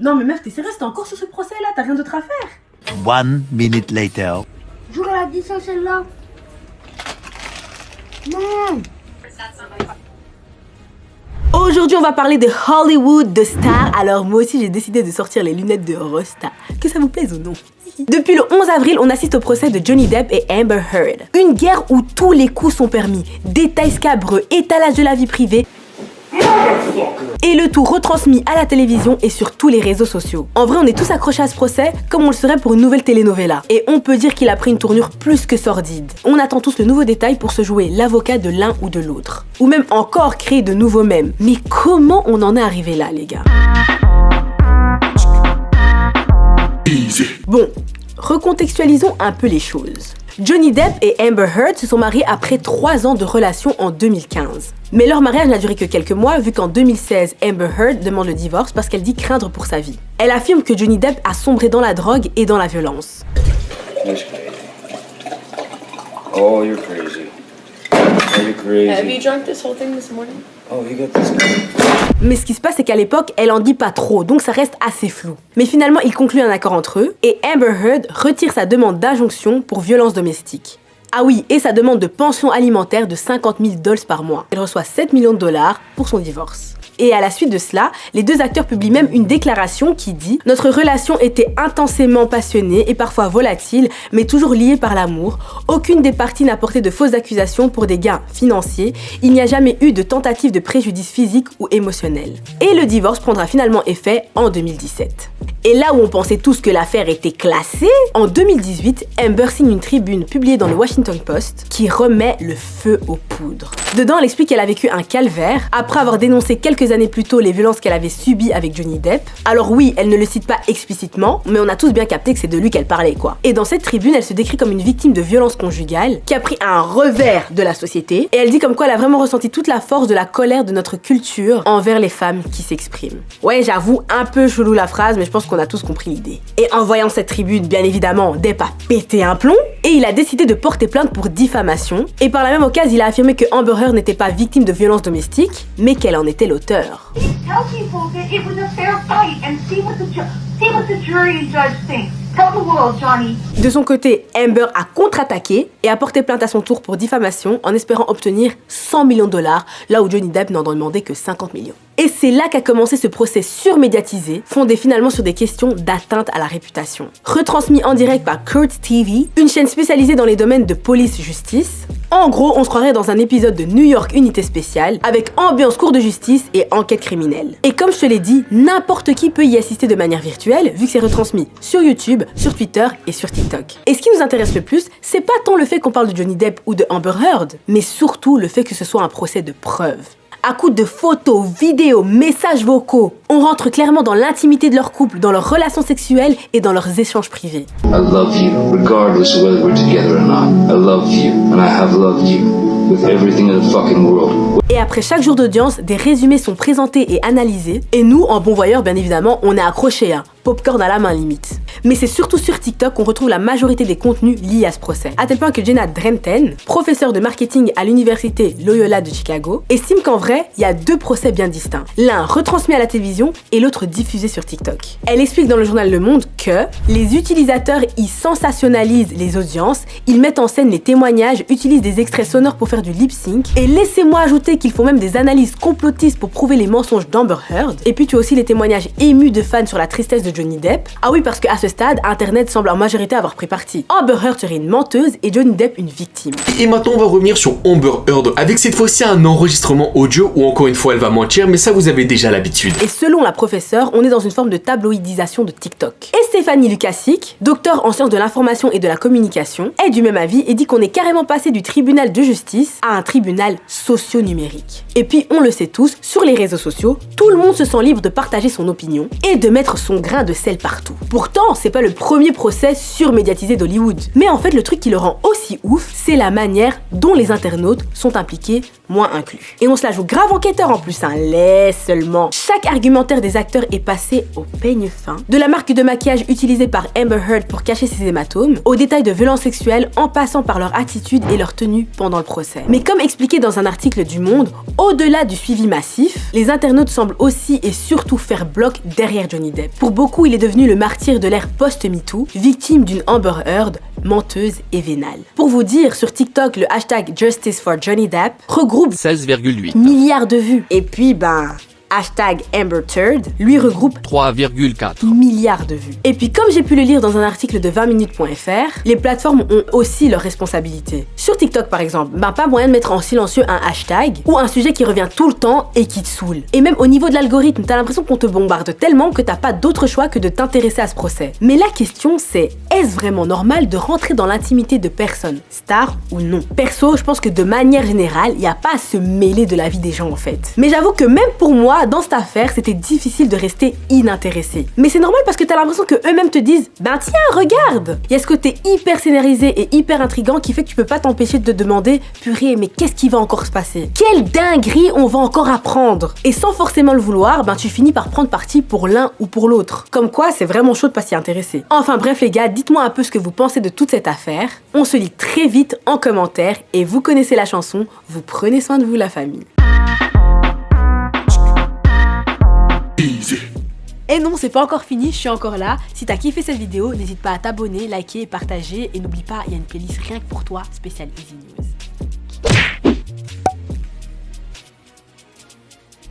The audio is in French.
Non mais meuf, t'es sérieuse, t'es encore sur ce procès là, t'as rien d'autre à faire? 1 minute later. J'aurais la dit ça celle-là. Non. Aujourd'hui, on va parler de Hollywood, de stars. Alors moi aussi, j'ai décidé de sortir les lunettes de Rosta. Que ça vous plaise ou non? Depuis le 11 avril, on assiste au procès de Johnny Depp et Amber Heard. Une guerre où tous les coups sont permis. Détails scabreux, étalage de la vie privée. Et le tout retransmis à la télévision et sur tous les réseaux sociaux. En vrai, on est tous accrochés à ce procès comme on le serait pour une nouvelle telenovela. Et on peut dire qu'il a pris une tournure plus que sordide. On attend tous le nouveau détail pour se jouer l'avocat de l'un ou de l'autre. Ou même encore créer de nouveaux mèmes. Mais comment on en est arrivé là, les gars? Bon, recontextualisons un peu les choses. Johnny Depp et Amber Heard se sont mariés après 3 ans de relation en 2015. Mais leur mariage n'a duré que quelques mois, vu qu'en 2016, Amber Heard demande le divorce parce qu'elle dit craindre pour sa vie. Elle affirme que Johnny Depp a sombré dans la drogue et dans la violence. Oh, you're crazy. Oh, you're crazy. Have you drunk this whole thing this morning? Oh, you got this guy. Mais ce qui se passe, c'est qu'à l'époque, elle en dit pas trop, donc ça reste assez flou. Mais finalement, ils concluent un accord entre eux, et Amber Heard retire sa demande d'injonction pour violence domestique. Ah oui, et sa demande de pension alimentaire de $50 000 par mois. Elle reçoit 7 millions de dollars pour son divorce. Et à la suite de cela, les deux acteurs publient même une déclaration qui dit « Notre relation était intensément passionnée et parfois volatile, mais toujours liée par l'amour. Aucune des parties n'a porté de fausses accusations pour des gains financiers. Il n'y a jamais eu de tentative de préjudice physique ou émotionnel. » Et le divorce prendra finalement effet en 2017. Et là où on pensait tous que l'affaire était classée, en 2018, Amber signe une tribune publiée dans le Washington Post qui remet le feu aux poudres. Dedans, elle explique qu'elle a vécu un calvaire après avoir dénoncé quelques années plus tôt les violences qu'elle avait subies avec Johnny Depp. Alors oui, elle ne le cite pas explicitement, mais on a tous bien capté que c'est de lui qu'elle parlait, quoi. Et dans cette tribune, elle se décrit comme une victime de violences conjugales qui a pris un revers de la société, et elle dit comme quoi elle a vraiment ressenti toute la force de la colère de notre culture envers les femmes qui s'expriment. Ouais, j'avoue, un peu chelou la phrase, mais je pense qu'on a tous compris l'idée. Et en voyant cette tribune, bien évidemment, Depp a pété un plomb, et il a décidé de porter plainte pour diffamation, et par la même occasion, il a affirmé que Amber Heard n'était pas victime de violences domestiques, mais qu'elle en était l'auteur. Tell people that it was a fair fight and see what the jury and judge think. Tell the world, Johnny. De son côté, Amber a contre-attaqué et a porté plainte à son tour pour diffamation en espérant obtenir 100 millions de dollars, là où Johnny Depp n'en demandait que 50 millions. Et c'est là qu'a commencé ce procès surmédiatisé, fondé finalement sur des questions d'atteinte à la réputation. Retransmis en direct par Court TV, une chaîne spécialisée dans les domaines de police-justice. En gros, on se croirait dans un épisode de New York Unité Spéciale, avec ambiance cour de justice et enquête criminelle. Et comme je te l'ai dit, n'importe qui peut y assister de manière virtuelle, vu que c'est retransmis sur YouTube, sur Twitter et sur TikTok. Et ce qui nous intéresse le plus, c'est pas tant le fait qu'on parle de Johnny Depp ou de Amber Heard, mais surtout le fait que ce soit un procès de preuves. À coup de photos, vidéos, messages vocaux, on rentre clairement dans l'intimité de leur couple, dans leurs relations sexuelles et dans leurs échanges privés. I love you, regardless of whether we're together or not. I love you, and I have loved you with everything in the fucking world. Et après chaque jour d'audience, des résumés sont présentés et analysés. Et nous, en bon voyeur, bien évidemment, on est accrochés, hein. Popcorn à la main limite. Mais c'est surtout sur TikTok qu'on retrouve la majorité des contenus liés à ce procès. À tel point que Jenna Drenten, professeure de marketing à l'université Loyola de Chicago, estime qu'en vrai, il y a 2 procès bien distincts. L'un retransmis à la télévision et l'autre diffusé sur TikTok. Elle explique dans le journal Le Monde que les utilisateurs y sensationnalisent les audiences, ils mettent en scène les témoignages, utilisent des extraits sonores pour faire du lip sync, et laissez-moi ajouter qu'ils font même des analyses complotistes pour prouver les mensonges d'Amber Heard. Et puis tu as aussi les témoignages émus de fans sur la tristesse de Johnny Depp. Ah oui, parce qu'à ce stade, Internet semble en majorité avoir pris parti. Amber Heard serait une menteuse et Johnny Depp une victime. Et maintenant on va revenir sur Amber Heard avec cette fois-ci un enregistrement audio où encore une fois elle va mentir, mais ça vous avez déjà l'habitude. Et selon la professeure, on est dans une forme de tabloïdisation de TikTok. Et Stéphanie Lucasic, docteur en sciences de l'information et de la communication, est du même avis et dit qu'on est carrément passé du tribunal de justice à un tribunal socio-numérique. Et puis on le sait tous, sur les réseaux sociaux, tout le monde se sent libre de partager son opinion et de mettre son grain plein de sel partout. Pourtant, c'est pas le premier procès surmédiatisé d'Hollywood. Mais en fait, le truc qui le rend aussi ouf, c'est la manière dont les internautes sont impliqués, moi inclus. Et on se la joue grave enquêteur en plus, hein, laisse seulement. Chaque argumentaire des acteurs est passé au peigne fin, de la marque de maquillage utilisée par Amber Heard pour cacher ses hématomes, aux détails de violences sexuelles en passant par leur attitude et leur tenue pendant le procès. Mais comme expliqué dans un article du Monde, au-delà du suivi massif, les internautes semblent aussi et surtout faire bloc derrière Johnny Depp. Pour beaucoup, il est devenu le martyr de l'ère post-MeToo, victime d'une Amber Heard menteuse et vénale. Pour vous dire, sur TikTok, le hashtag Justice for Johnny Depp regroupe 16,8 milliards de vues. Et puis, hashtag Amber Turd, lui regroupe 3,4 milliards de vues. Et puis comme j'ai pu le lire dans un article de 20minutes.fr, les plateformes ont aussi leurs responsabilités. Sur TikTok par exemple, pas moyen de mettre en silencieux un hashtag ou un sujet qui revient tout le temps et qui te saoule. Et même au niveau de l'algorithme, t'as l'impression qu'on te bombarde tellement que t'as pas d'autre choix que de t'intéresser à ce procès. Mais la question c'est, est-ce vraiment normal de rentrer dans l'intimité de personnes, stars ou non? Perso, je pense que de manière générale, il n'y a pas à se mêler de la vie des gens en fait. Mais j'avoue que même pour moi, dans cette affaire, c'était difficile de rester inintéressé. Mais c'est normal parce que t'as l'impression que eux-mêmes te disent « Ben tiens, regarde !» Il y a ce côté hyper scénarisé et hyper intriguant qui fait que tu peux pas t'empêcher de te demander « Purée, mais qu'est-ce qui va encore se passer? Quelle dinguerie on va encore apprendre ?» Et sans forcément le vouloir, tu finis par prendre parti pour l'un ou pour l'autre. Comme quoi, c'est vraiment chaud de pas s'y intéresser. Enfin bref les gars, dites-moi un peu ce que vous pensez de toute cette affaire. On se lit très vite en commentaire et vous connaissez la chanson, vous prenez soin de vous la famille. Et non, c'est pas encore fini, je suis encore là. Si t'as kiffé cette vidéo, n'hésite pas à t'abonner, liker et partager. Et n'oublie pas, il y a une playlist rien que pour toi, spéciale Easy News.